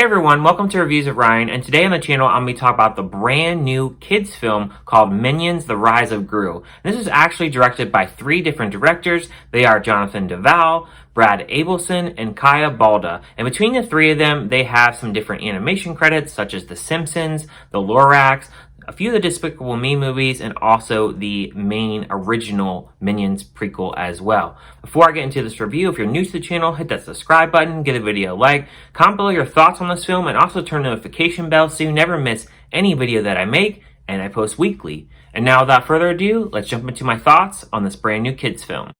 everyone, welcome to Reviews of Ryan, and today on the channel I'm going to talk about the brand new kids film called Minions: The Rise of Gru. And this is actually directed by 3 different directors. They are Jonathan Duvall, Brad Abelson, and Kaya Balda. And between the 3 of them, they have some different animation credits such as The Simpsons, The Lorax, a few of the Despicable Me movies, and also the main original Minions prequel as well. Before I get into this review, if you're new to the channel, hit that subscribe button, give the video a like, comment below your thoughts on this film, and also turn the notification bell so you never miss any video that I make and I post weekly. And now without further ado, let's jump into my thoughts on this brand new kids film.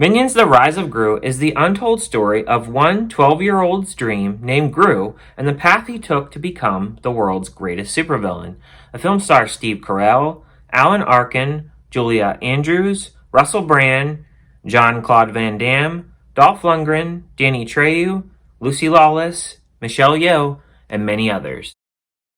Minions: The Rise of Gru is the untold story of one 12-year-old's dream named Gru and the path he took to become the world's greatest supervillain. The film stars Steve Carell, Alan Arkin, Julia Andrews, Russell Brand, Jean-Claude Van Damme, Dolph Lundgren, Danny Trejo, Lucy Lawless, Michelle Yeoh, and many others.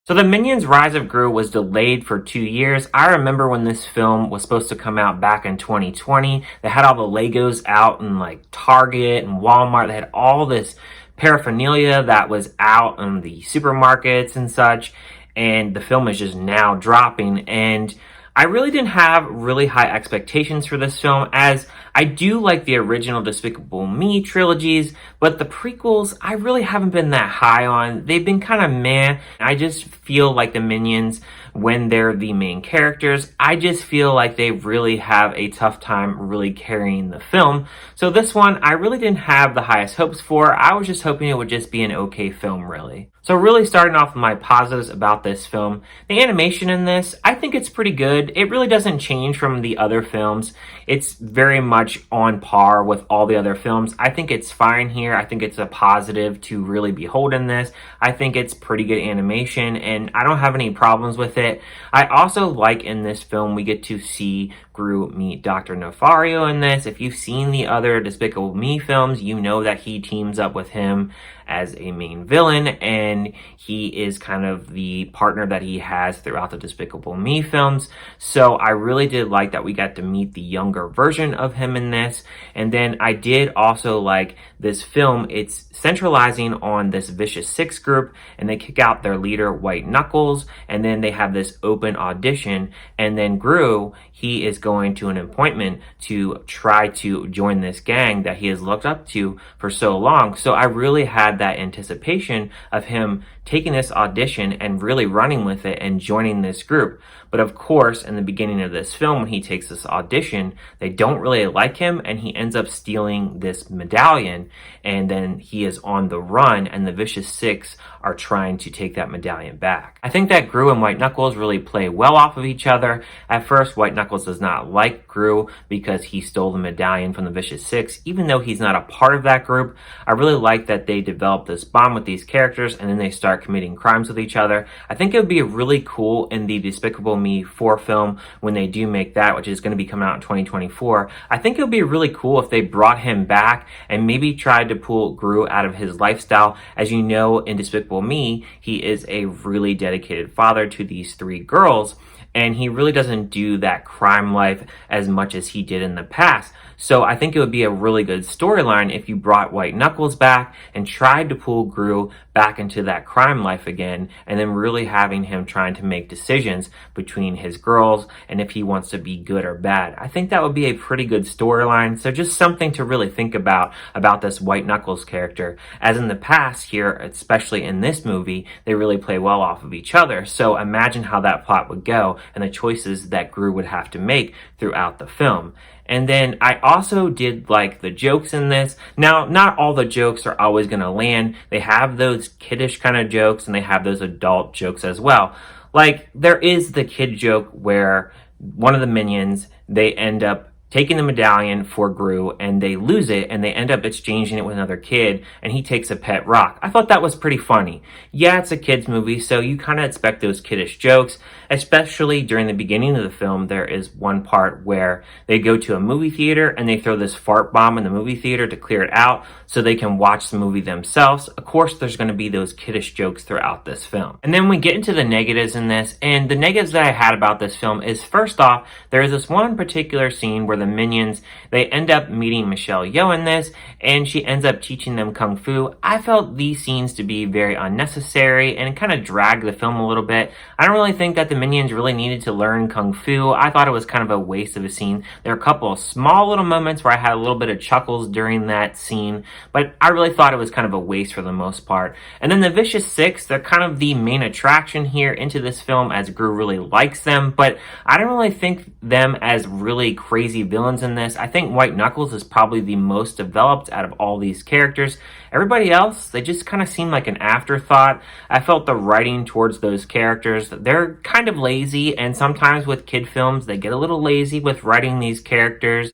So the Minions: Rise of Gru was delayed for 2 years. I remember when this film was supposed to come out back in 2020. They had all the Legos out in like Target and Walmart. They had all this paraphernalia that was out in the supermarkets and such. And the film is just now dropping. And I really didn't have really high expectations for this film, as I do like the original Despicable Me trilogies, but the prequels I really haven't been that high on. They've been kind of meh. I just feel like the Minions, when they're the main characters, I just feel like they really have a tough time really carrying the film. So this one, I really didn't have the highest hopes for. I was just hoping it would just be an okay film, really. So really starting off with my positives about this film, the animation in this, I think it's pretty good. It really doesn't change from the other films. It's very much on par with all the other films. I think it's fine here. I think it's a positive to really behold in this. I think it's pretty good animation, and I don't have any problems with it. I also like in this film we get to see Gru meet Dr. Nefario in this. If you've seen the other Despicable Me films, you know that he teams up with him as a main villain, and he is kind of the partner that he has throughout the Despicable Me films. So I really did like that we got to meet the younger version of him in this. And then I did also like this film. It's centralizing on this Vicious Six group, and they kick out their leader, White Knuckles, and then they have this open audition, and then Gru, he is going to an appointment to try to join this gang that he has looked up to for so long. So I really had that anticipation of him taking this audition and really running with it and joining this group. But of course, in the beginning of this film, when he takes this audition, they don't really like him, and he ends up stealing this medallion, and then he is on the run, and the Vicious Six are trying to take that medallion back. I think that Gru and White Knuckles really play well off of each other. At first, White Knuckles does not like Gru because he stole the medallion from the Vicious Six, even though he's not a part of that group. I really like that they develop this bond with these characters, and then they start committing crimes with each other. I think it would be really cool in the Despicable Me 4 film when they do make that, which is going to be coming out in 2024. I think it would be really cool if they brought him back and maybe tried to pull Gru out of his lifestyle. As you know, in Despicable Me, he is a really dedicated father to these 3 girls, and he really doesn't do that crime life as much as he did in the past. So I think it would be a really good storyline if you brought White Knuckles back and tried to pull Gru back into that crime life again, and then really having him trying to make decisions between his girls and if he wants to be good or bad. I think that would be a pretty good storyline. So just something to really think about this White Knuckles character. As in the past here, especially in this movie, they really play well off of each other. So imagine how that plot would go and the choices that Gru would have to make throughout the film. And then I also did like the jokes in this. Now, not all the jokes are always going to land. They have those kiddish kind of jokes, and they have those adult jokes as well. Like, there is the kid joke where one of the Minions, they end up taking the medallion for Gru, and they lose it and they end up exchanging it with another kid, and he takes a pet rock. I thought that was pretty funny. Yeah, it's a kid's movie, so you kind of expect those kiddish jokes, especially during the beginning of the film. There is one part where they go to a movie theater and they throw this fart bomb in the movie theater to clear it out so they can watch the movie themselves. Of course, there's going to be those kiddish jokes throughout this film. And then we get into the negatives in this, and the negatives that I had about this film is, first off, there is this one particular scene where the minions, they end up meeting Michelle Yeoh in this, and she ends up teaching them kung fu. I felt these scenes to be very unnecessary and kind of dragged the film a little bit. I don't really think that the minions really needed to learn kung fu. I thought it was kind of a waste of a scene. There are a couple of small little moments where I had a little bit of chuckles during that scene, but I really thought it was kind of a waste for the most part. And then the Vicious Six, they're kind of the main attraction here into this film, as Gru really likes them, but I don't really think them as really crazy villains in this. I think White Knuckles is probably the most developed out of all these characters. Everybody else, they just kind of seem like an afterthought. I felt the writing towards those characters, they're kind of lazy, and sometimes with kid films, they get a little lazy with writing these characters.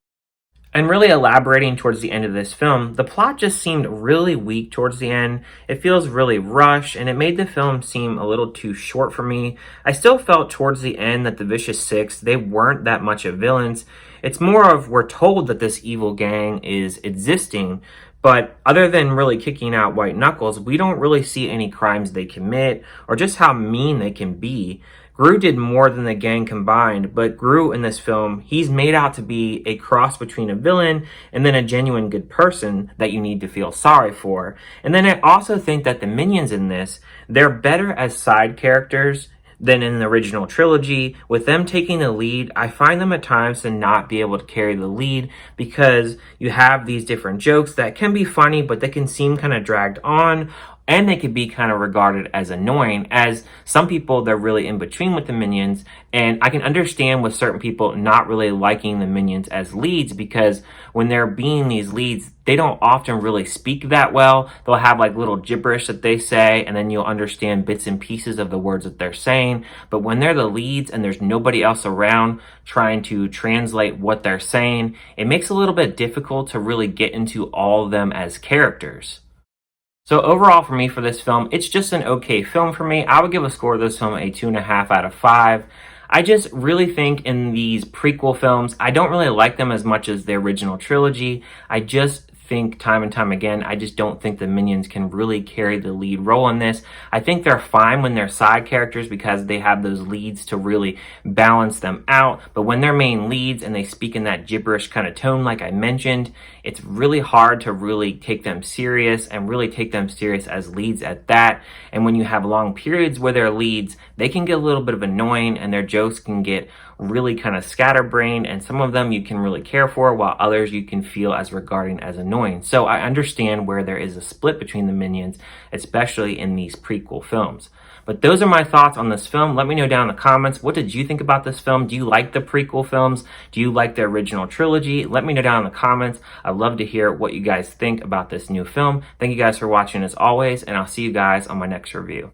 And really elaborating towards the end of this film, the plot just seemed really weak towards the end. It feels really rushed, and it made the film seem a little too short for me. I still felt towards the end that the Vicious Six, they weren't that much of villains. It's more of, we're told that this evil gang is existing, but other than really kicking out White Knuckles, we don't really see any crimes they commit or just how mean they can be. Gru did more than the gang combined, but Gru in this film, he's made out to be a cross between a villain and then a genuine good person that you need to feel sorry for. And then I also think that the minions in this, they're better as side characters than in the original trilogy. With them taking the lead, I find them at times to not be able to carry the lead because you have these different jokes that can be funny, but they can seem kind of dragged on, and they could be kind of regarded as annoying, as some people, they're really in between with the minions, and I can understand with certain people not really liking the minions as leads, because when they're being these leads, they don't often really speak that well. They'll have like little gibberish that they say, and then you'll understand bits and pieces of the words that they're saying. But when they're the leads and there's nobody else around trying to translate what they're saying, it makes it a little bit difficult to really get into all of them as characters. So overall for me for this film, it's just an okay film for me. I would give a score of this film a 2.5 out of 5. I just really think in these prequel films, I don't really like them as much as the original trilogy. I just think time and time again, I just don't think the minions can really carry the lead role in this. I think they're fine when they're side characters because they have those leads to really balance them out. But when they're main leads and they speak in that gibberish kind of tone, like I mentioned, it's really hard to really take them serious and really take them serious as leads at that. And when you have long periods where they're leads, they can get a little bit of annoying and their jokes can get really kind of scatterbrained, and some of them you can really care for, while others you can feel as regarding as annoying. So I understand where there is a split between the minions, especially in these prequel films. But those are my thoughts on this film. Let me know down in the comments, what did you think about this film? Do you like the prequel films? Do you like the original trilogy? Let me know down in the comments. I'd love to hear what you guys think about this new film. Thank you guys for watching as always, and I'll see you guys on my next review.